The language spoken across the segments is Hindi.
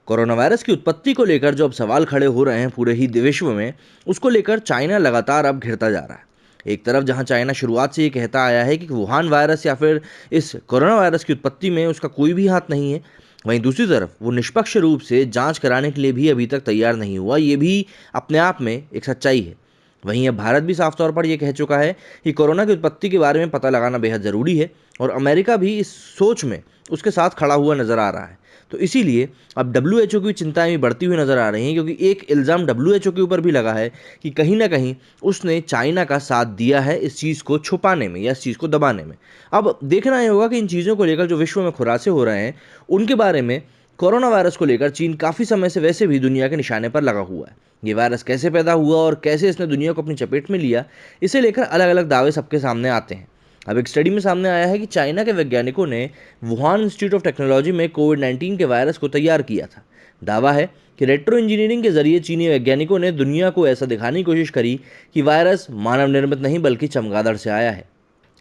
कोरोना वायरस की उत्पत्ति को लेकर जो अब सवाल खड़े हो रहे हैं पूरे ही विश्व में, उसको लेकर चाइना लगातार अब घिरता जा रहा है। एक तरफ जहां चाइना शुरुआत से ये कहता आया है कि वुहान वायरस या फिर इस कोरोना वायरस की उत्पत्ति में उसका कोई भी हाथ नहीं है, वहीं दूसरी तरफ वो निष्पक्ष रूप से जांच कराने के लिए भी अभी तक तैयार नहीं हुआ। ये भी अपने आप में एक सच्चाई है। वहीं अब भारत भी साफ तौर पर यह कह चुका है कि कोरोना की उत्पत्ति के बारे में पता लगाना बेहद ज़रूरी है, और अमेरिका भी इस सोच में उसके साथ खड़ा हुआ नजर आ रहा है। तो इसीलिए अब डब्ल्यूएचओ की चिंताएं भी बढ़ती हुई नजर आ रही हैं, क्योंकि एक इल्ज़ाम डब्ल्यूएचओ के ऊपर भी लगा है कि कहीं ना कहीं उसने चाइना का साथ दिया है इस चीज़ को छुपाने में या इस चीज़ को दबाने में। अब देखना यह होगा कि इन चीज़ों को लेकर जो विश्व में खुलासे हो रहे हैं उनके बारे में। कोरोना वायरस को लेकर चीन काफ़ी समय से वैसे भी दुनिया के निशाने पर लगा हुआ है। ये वायरस कैसे पैदा हुआ और कैसे इसने दुनिया को अपनी चपेट में लिया, इसे लेकर अलग अलग दावे सबके सामने आते हैं। अब एक स्टडी में सामने आया है कि चाइना के वैज्ञानिकों ने वुहान इंस्टीट्यूट ऑफ टेक्नोलॉजी में कोविड-19 के वायरस को तैयार किया था। दावा है कि रेट्रो इंजीनियरिंग के जरिए चीनी वैज्ञानिकों ने दुनिया को ऐसा दिखाने की कोशिश करी कि वायरस मानव निर्मित नहीं बल्कि चमगादड़ से आया है।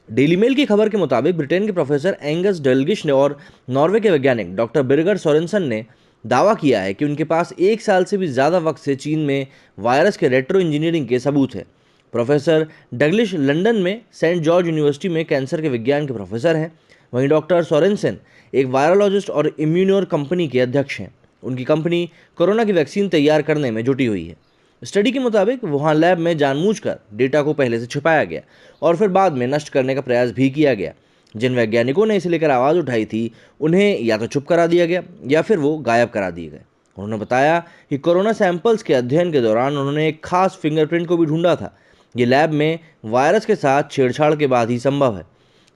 डेली मेल की खबर के मुताबिक ब्रिटेन के प्रोफेसर एंगस डेलगिश ने और नॉर्वे के वैज्ञानिक डॉक्टर बिर्गर सोरेनसन ने दावा किया है कि उनके पास 1 साल से भी ज़्यादा वक्त से चीन में वायरस के रेट्रो इंजीनियरिंग के सबूत है। प्रोफेसर डगलिश लंदन में सेंट जॉर्ज यूनिवर्सिटी में कैंसर के विज्ञान के प्रोफेसर हैं। वहीं डॉक्टर सोरेनसन एक वायरोलॉजिस्ट और इम्यूनोर कंपनी के अध्यक्ष हैं। उनकी कंपनी कोरोना की वैक्सीन तैयार करने में जुटी हुई है। स्टडी के मुताबिक वुहान लैब में जानबूझकर डेटा को पहले से छुपाया गया और फिर बाद में नष्ट करने का प्रयास भी किया गया। जिन वैज्ञानिकों ने इसे लेकर आवाज़ उठाई थी उन्हें या तो चुप करा दिया गया या फिर वो गायब करा दिए गए। उन्होंने बताया कि कोरोना सैंपल्स के अध्ययन के दौरान उन्होंने एक खास फिंगरप्रिंट को भी ढूंढा था। ये लैब में वायरस के साथ छेड़छाड़ के बाद ही संभव है।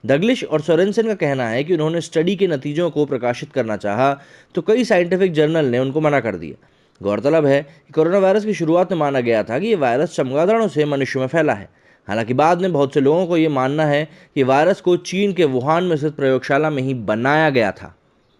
डगलिश और सोरेनसन का कहना है कि उन्होंने स्टडी के नतीजों को प्रकाशित करना चाहा तो कई साइंटिफिक जर्नल ने उनको मना कर दिया। गौरतलब है कि कोरोना वायरस की शुरुआत में माना गया था कि ये वायरस चमगादड़ों से मनुष्य में फैला है। हालांकि बाद में बहुत से लोगों को ये मानना है कि वायरस को चीन के वुहान में स्थित प्रयोगशाला में ही बनाया गया था।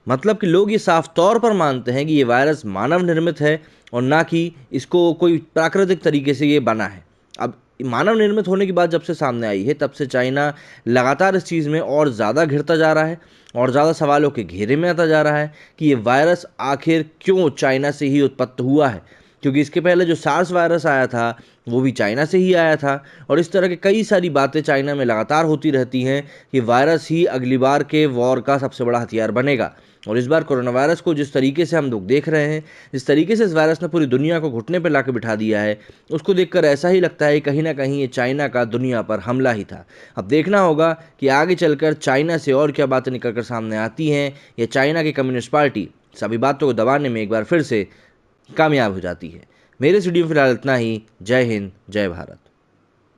मतलब कि लोग ये साफ तौर पर मानते हैं कि ये वायरस मानव निर्मित है और ना कि इसको कोई प्राकृतिक तरीके से ये बना है। अब मानव निर्मित होने की बात जब से सामने आई है तब से चाइना लगातार इस चीज़ में और ज़्यादा घिरता जा रहा है और ज़्यादा सवालों के घेरे में आता जा रहा है कि ये वायरस आखिर क्यों चाइना से ही उत्पन्न हुआ है, क्योंकि इसके पहले जो सार्स वायरस आया था वो भी चाइना से ही आया था। और इस तरह की कई सारी बातें चाइना में लगातार होती रहती हैं कि वायरस ही अगली बार के वॉर का सबसे बड़ा हथियार बनेगा। और इस बार कोरोना वायरस को जिस तरीके से हम लोग देख रहे हैं, जिस तरीके से इस वायरस ने पूरी दुनिया को घुटने पर ला के बिठा दिया है, उसको देखकर ऐसा ही लगता है कहीं ना कहीं ये चाइना का दुनिया पर हमला ही था। अब देखना होगा कि आगे चलकर चाइना से और क्या बातें निकल कर सामने आती हैं या चाइना की कम्युनिस्ट पार्टी सभी बातों को दबाने में एक बार फिर से कामयाब हो जाती है। मेरे स्टूडियो में फिलहाल इतना ही। जय हिंद, जय भारत।